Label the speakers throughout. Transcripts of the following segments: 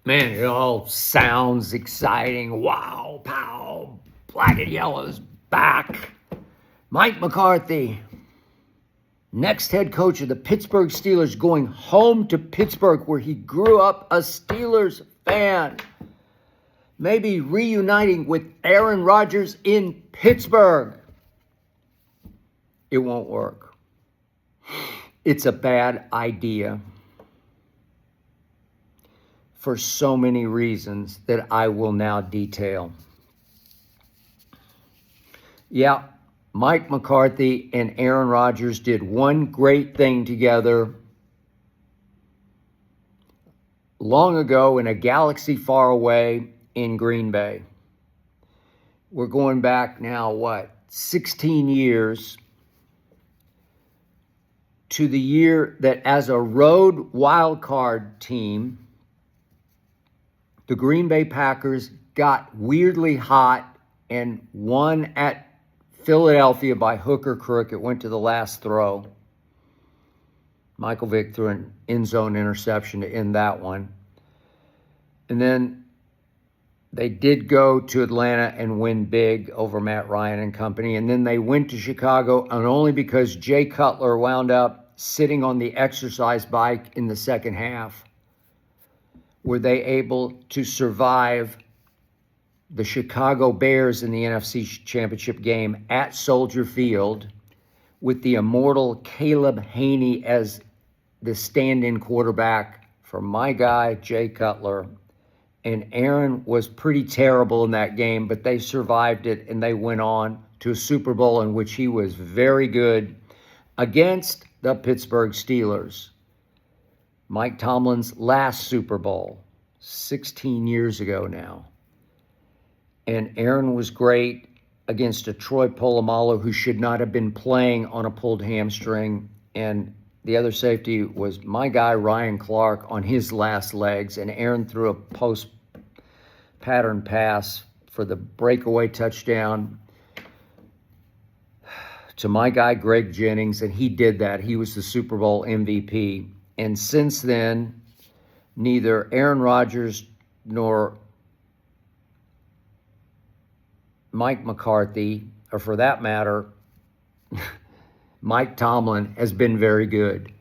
Speaker 1: Man, it all sounds exciting. Wow, pow, black and yellow's back. Mike McCarthy, next head coach of the Pittsburgh Steelers, going home to Pittsburgh where he grew up a Steelers fan. Maybe reuniting with Aaron Rodgers in Pittsburgh. It won't work. It's a bad idea for so many reasons that I will now detail. Yeah, Mike McCarthy and Aaron Rodgers did one great thing together long ago in a galaxy far away in Green Bay. We're going back now, 16 years to the year that as a road wildcard team, the Green Bay Packers got weirdly hot and won at Philadelphia by hook or crook. It went to the last throw. Michael Vick threw an end zone interception to end that one. And then they did go to Atlanta and win big over Matt Ryan and company. And then they went to Chicago, and only because Jay Cutler wound up sitting on the exercise bike in the second half were they able to survive the Chicago Bears in the NFC Championship game at Soldier Field with the immortal Caleb Haney as the stand-in quarterback for my guy, Jay Cutler. And Aaron was pretty terrible in that game, but they survived it, and they went on to a Super Bowl in which he was very good against the Pittsburgh Steelers. Mike Tomlin's last Super Bowl, 16 years ago now. And Aaron was great against a Troy Polamalu who should not have been playing on a pulled hamstring. And the other safety was my guy, Ryan Clark, on his last legs. And Aaron threw a post pattern pass for the breakaway touchdown to my guy, Greg Jennings. And he did that. He was the Super Bowl MVP. And since then, neither Aaron Rodgers nor Mike McCarthy, or for that matter, Mike Tomlin, has been very good.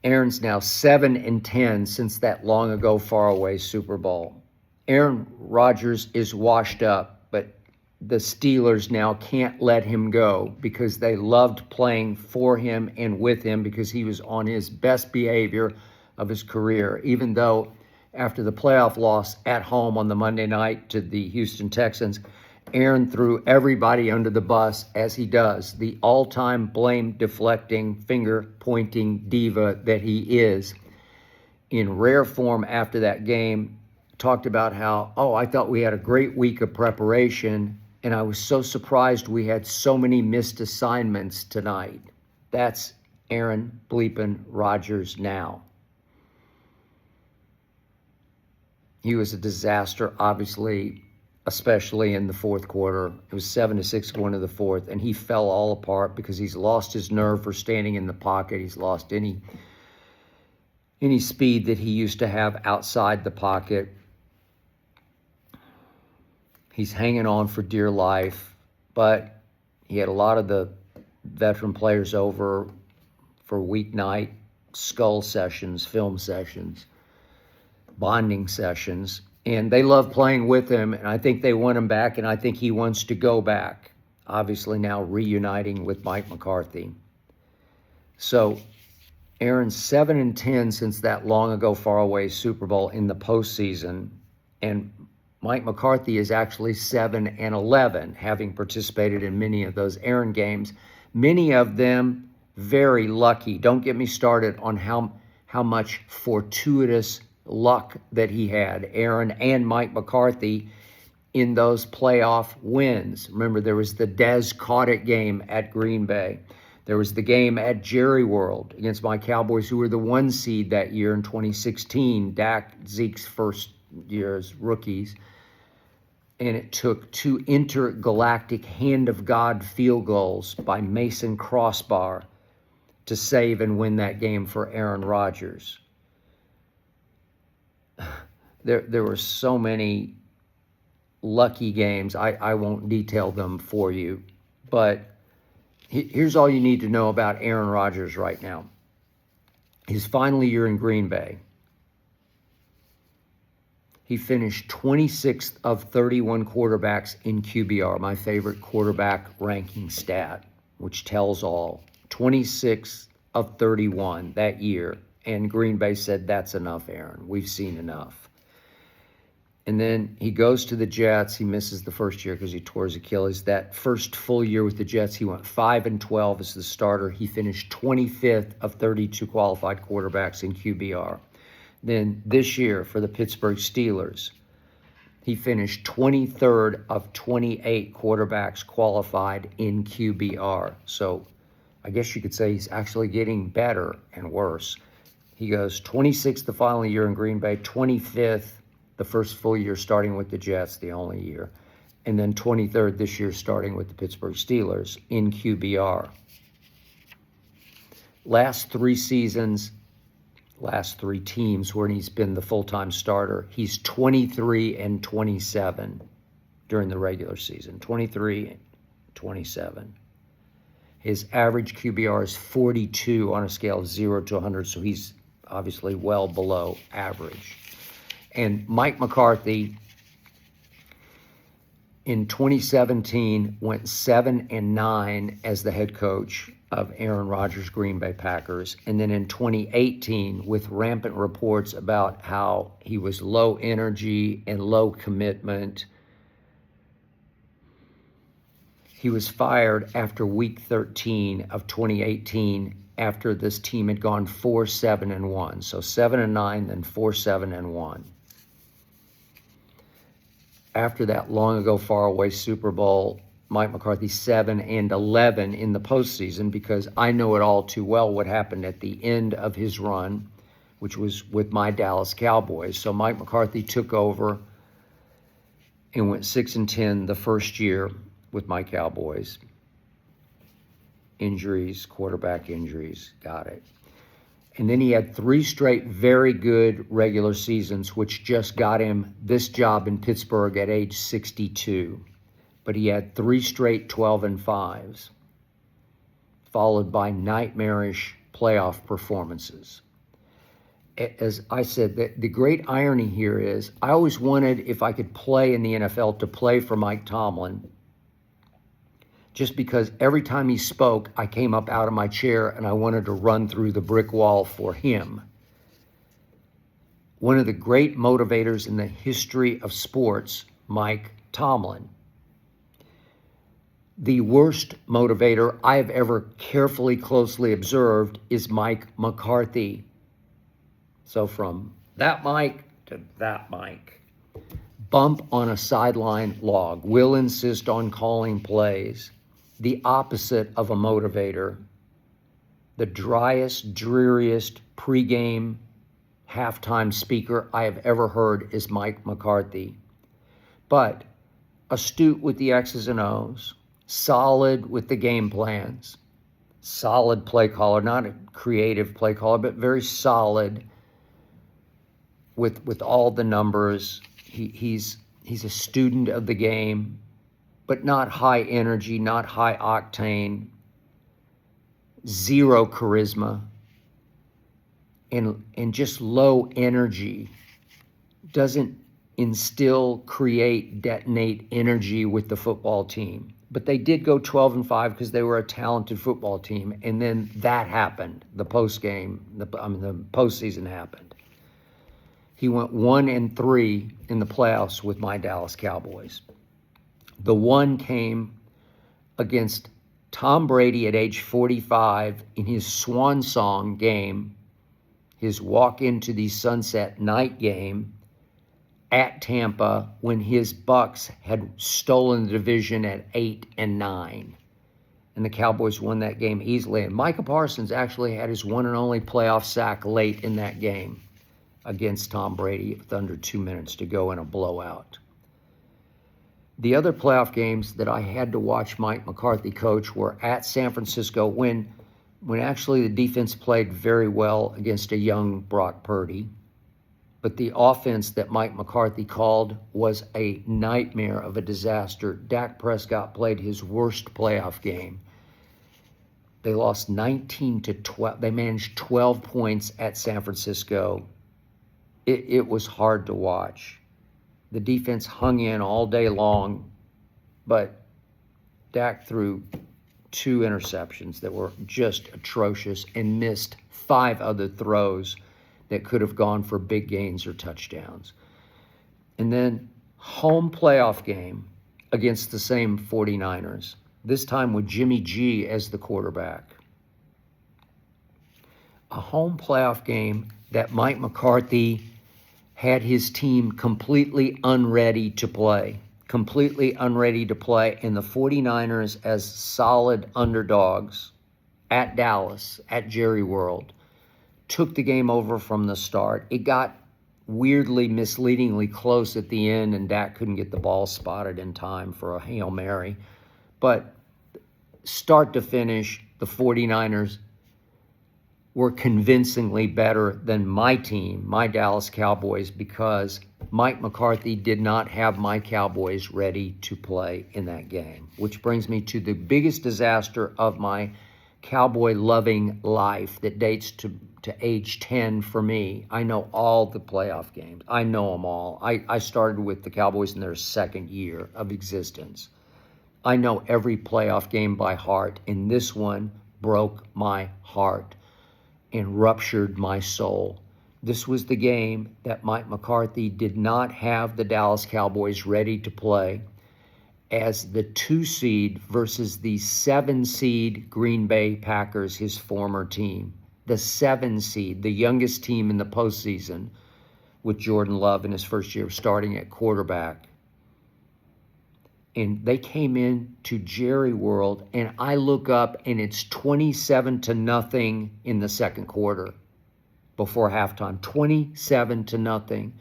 Speaker 1: Aaron's now 7-10 since that long ago, far away Super Bowl. Aaron Rodgers is washed up, but the Steelers now can't let him go because they loved playing for him and with him because he was on his best behavior of his career, even though after the playoff loss at home on the Monday night to the Houston Texans, Aaron threw everybody under the bus, as he does, the all-time blame-deflecting, finger-pointing diva that he is. In rare form after that game, talked about how, I thought we had a great week of preparation, and I was so surprised we had so many missed assignments tonight. That's Aaron bleepin' Rodgers now. He was a disaster, obviously, especially in the fourth quarter. It was 7-6 going to the fourth, and he fell all apart because he's lost his nerve for standing in the pocket. He's lost any speed that he used to have outside the pocket. He's hanging on for dear life, but he had a lot of the veteran players over for weeknight skull sessions, film sessions, bonding sessions, and they love playing with him, and I think they want him back, and I think he wants to go back, obviously now reuniting with Mike McCarthy. So Aaron's 7-10 since that long ago, far away Super Bowl in the postseason, and Mike McCarthy is actually 7-11, having participated in many of those Aaron games, many of them very lucky. Don't get me started on how much fortuitous luck that he had, Aaron and Mike McCarthy, in those playoff wins. Remember, there was the Dez Cauditt game at Green Bay. There was the game at Jerry World against my Cowboys, who were the 1 seed that year in 2016, Zeke's first year as rookies. And it took 2 intergalactic hand of God field goals by Mason Crossbar to save and win that game for Aaron Rodgers. there were so many lucky games. I won't detail them for you, but here's all you need to know about Aaron Rodgers right now. His final year in Green Bay, he finished 26th of 31 quarterbacks in QBR, my favorite quarterback ranking stat, which tells all. 26th of 31 that year. And Green Bay said, that's enough, Aaron. We've seen enough. And then he goes to the Jets. He misses the first year because he tore his Achilles. That first full year with the Jets, he went 5-12 as the starter. He finished 25th of 32 qualified quarterbacks in QBR. Then this year for the Pittsburgh Steelers, he finished 23rd of 28 quarterbacks qualified in QBR. So I guess you could say he's actually getting better and worse. He goes 26th the final year in Green Bay, 25th the first full year starting with the Jets, the only year, and then 23rd this year starting with the Pittsburgh Steelers in QBR. Last 3 seasons, last 3 teams where he's been the full-time starter, he's 23-27 during the regular season, 23-27. His average QBR is 42 on a scale of 0 to 100, so he's obviously well below average. And Mike McCarthy in 2017 went 7-9 as the head coach of Aaron Rodgers' Green Bay Packers. And then in 2018, with rampant reports about how he was low energy and low commitment, he was fired after week 13 of 2018 after this team had gone 4-7-1. So 7-9, then 4-7-1. After that long ago, far away Super Bowl, Mike McCarthy 7-11 in the postseason, because I know it all too well what happened at the end of his run, which was with my Dallas Cowboys. So Mike McCarthy took over and went 6-10 the first year with my Cowboys. Injuries, quarterback injuries, got it. And then he had 3 straight very good regular seasons, which just got him this job in Pittsburgh at age 62. But he had 3 straight 12-5s, followed by nightmarish playoff performances. As I said, the great irony here is I always wanted, if I could play in the NFL, to play for Mike Tomlin, just because every time he spoke, I came up out of my chair and I wanted to run through the brick wall for him. One of the great motivators in the history of sports, Mike Tomlin. The worst motivator I have ever carefully, closely observed is Mike McCarthy. So from that Mike to that Mike. Bump on a sideline log, will insist on calling plays. The opposite of a motivator. The driest, dreariest pregame, halftime speaker I have ever heard is Mike McCarthy. But astute with the X's and O's, solid with the game plans, solid play caller, not a creative play caller, but very solid with all the numbers. He's a student of the game, but not high energy, not high octane, zero charisma, and just low energy. Doesn't instill, create, detonate energy with the football team. But they did go 12-5 because they were a talented football team. And then that happened, the postseason happened. He went 1-3 in the playoffs with my Dallas Cowboys. The one came against Tom Brady at age 45 in his swan song game, his walk into the sunset night game at Tampa, when his Bucks had stolen the division at 8-9. And the Cowboys won that game easily. And Micah Parsons actually had his one and only playoff sack late in that game against Tom Brady with under 2 minutes to go in a blowout. The other playoff games that I had to watch Mike McCarthy coach were at San Francisco when actually the defense played very well against a young Brock Purdy. But the offense that Mike McCarthy called was a nightmare of a disaster. Dak Prescott played his worst playoff game. They lost 19-12. They managed 12 points at San Francisco. It was hard to watch. The defense hung in all day long, but Dak threw 2 interceptions that were just atrocious and missed 5 other throws that could have gone for big gains or touchdowns. And then home playoff game against the same 49ers, this time with Jimmy G as the quarterback. A home playoff game that Mike McCarthy had his team completely unready to play. And the 49ers, as solid underdogs at Dallas, at Jerry World, took the game over from the start. It got weirdly, misleadingly close at the end, and Dak couldn't get the ball spotted in time for a Hail Mary. But start to finish, the 49ers were convincingly better than my team, my Dallas Cowboys, because Mike McCarthy did not have my Cowboys ready to play in that game, which brings me to the biggest disaster of my Cowboy-loving life that dates to age 10 for me. I know all the playoff games. I know them all. I started with the Cowboys in their second year of existence. I know every playoff game by heart, and this one broke my heart and ruptured my soul. This was the game that Mike McCarthy did not have the Dallas Cowboys ready to play as the 2 seed versus the 7 seed Green Bay Packers, his former team. The 7 seed, the youngest team in the postseason, with Jordan Love in his first year starting at quarterback. And they came in to Jerry World, and I look up, and it's 27-0 in the second quarter before halftime. 27-0.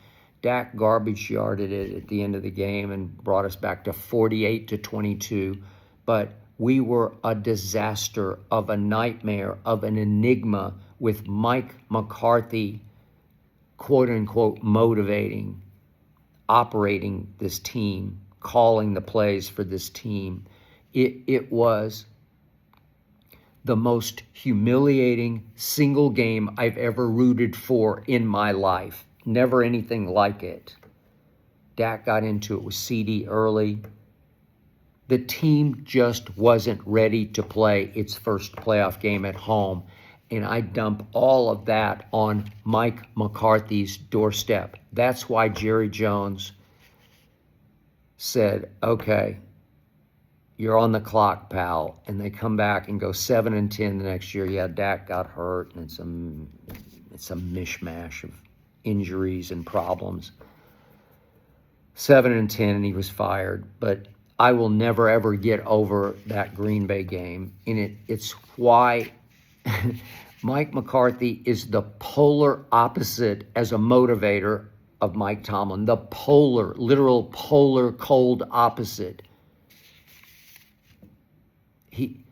Speaker 1: Dak garbage yarded it at the end of the game and brought us back to 48-22. But we were a disaster of a nightmare, of an enigma, with Mike McCarthy, quote-unquote, motivating, operating this team, calling the plays for this team. It was the most humiliating single game I've ever rooted for in my life. Never anything like it. Dak got into it with CD early. The team just wasn't ready to play its first playoff game at home, and I dump all of that on Mike McCarthy's doorstep. That's why Jerry Jones said, okay, you're on the clock, pal. And they come back and go 7-10 the next year. Yeah, Dak got hurt, and it's a mishmash of injuries and problems. 7-10, and he was fired. But I will never, ever get over that Green Bay game. And it's why Mike McCarthy is the polar opposite as a motivator of Mike Tomlin. The polar, literal polar cold opposite. He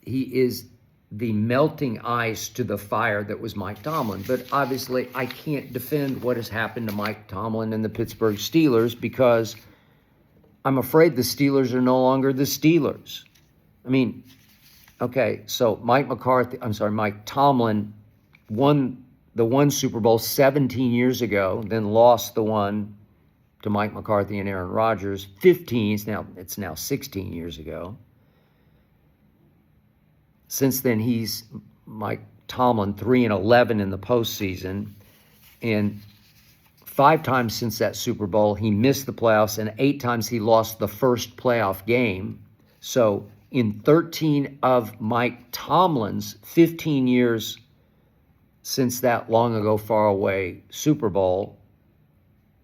Speaker 1: is the melting ice to the fire that was Mike Tomlin. But obviously, I can't defend what has happened to Mike Tomlin and the Pittsburgh Steelers because I'm afraid the Steelers are no longer the Steelers. I mean, okay, so Mike Tomlin won the one Super Bowl 17 years ago, then lost the one to Mike McCarthy and Aaron Rodgers it's now 16 years ago. Since then, he's Mike Tomlin 3-11 in the postseason, and 5 times since that Super Bowl he missed the playoffs, and 8 times he lost the first playoff game. So in 13 of Mike Tomlin's 15 years since that long ago, far away Super Bowl,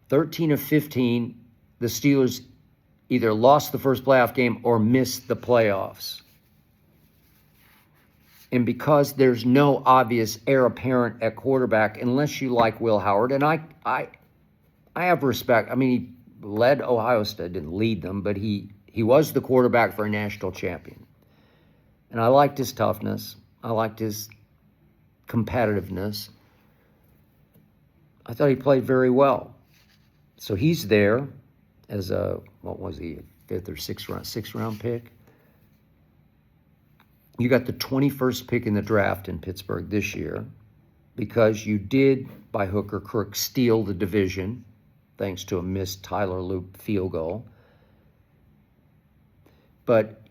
Speaker 1: 13 of 15, the Steelers either lost the first playoff game or missed the playoffs. And because there's no obvious heir apparent at quarterback, unless you like Will Howard, and I have respect. I mean, he led Ohio State, didn't lead them, but he was the quarterback for a national champion. And I liked his toughness. I liked his competitiveness. I thought he played very well. So he's there as a, what was he, fifth or sixth round pick. You got the 21st pick in the draft in Pittsburgh this year because you did, by hook or crook, steal the division thanks to a missed Tyler Loop field goal. But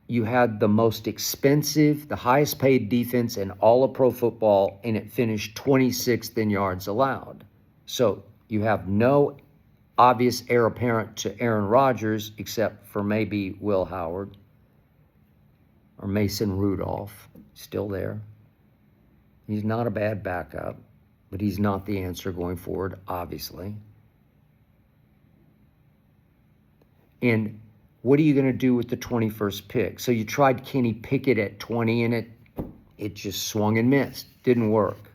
Speaker 1: you had the most expensive, the highest paid defense in all of pro football, and it finished 26th in yards allowed. So you have no obvious heir apparent to Aaron Rodgers except for maybe Will Howard or Mason Rudolph, still there. He's not a bad backup, but he's not the answer going forward, obviously. And what are you going to do with the 21st pick? So you tried Kenny Pickett at 20, and it just swung and missed. Didn't work.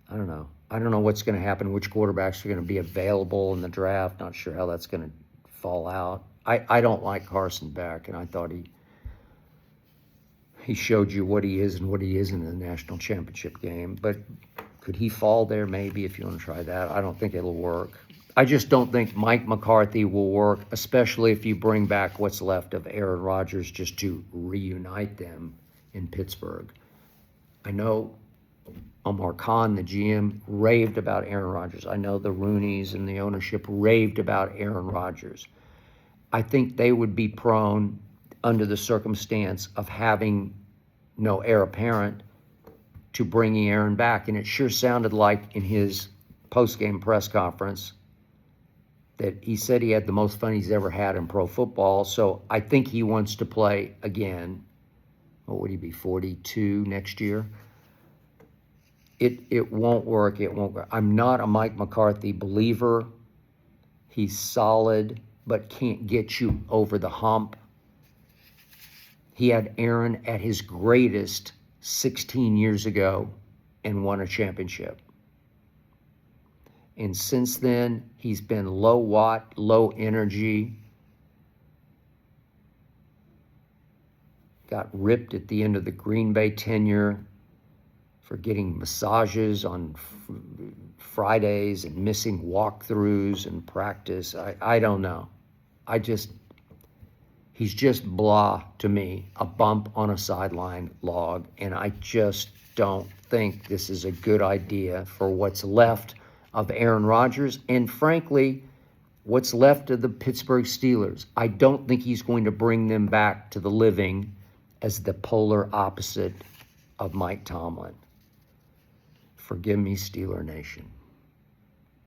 Speaker 1: I don't know. I don't know what's going to happen, which quarterbacks are going to be available in the draft. Not sure how that's going to fall out. I don't like Carson Beck, and I thought he showed you what he is and what he isn't in the national championship game. But could he fall there maybe if you want to try that? I don't think it'll work. I just don't think Mike McCarthy will work, especially if you bring back what's left of Aaron Rodgers just to reunite them in Pittsburgh. I know Omar Khan, the GM, raved about Aaron Rodgers. I know the Rooneys and the ownership raved about Aaron Rodgers. I think they would be prone, under the circumstance of having no heir apparent, to bringing Aaron back. And it sure sounded like in his post-game press conference that he said he had the most fun he's ever had in pro football. So I think he wants to play again. What would he be, 42 next year? It won't work. It won't work. I'm not a Mike McCarthy believer. He's solid, but can't get you over the hump. He had Aaron at his greatest 16 years ago and won a championship. And since then, he's been low watt, low energy. Got ripped at the end of the Green Bay tenure for getting massages on Fridays and missing walkthroughs and practice. I don't know. He's just blah to me, a bump on a sideline log, and I just don't think this is a good idea for what's left of Aaron Rodgers and, frankly, what's left of the Pittsburgh Steelers. I don't think he's going to bring them back to the living as the polar opposite of Mike Tomlin. Forgive me, Steeler Nation.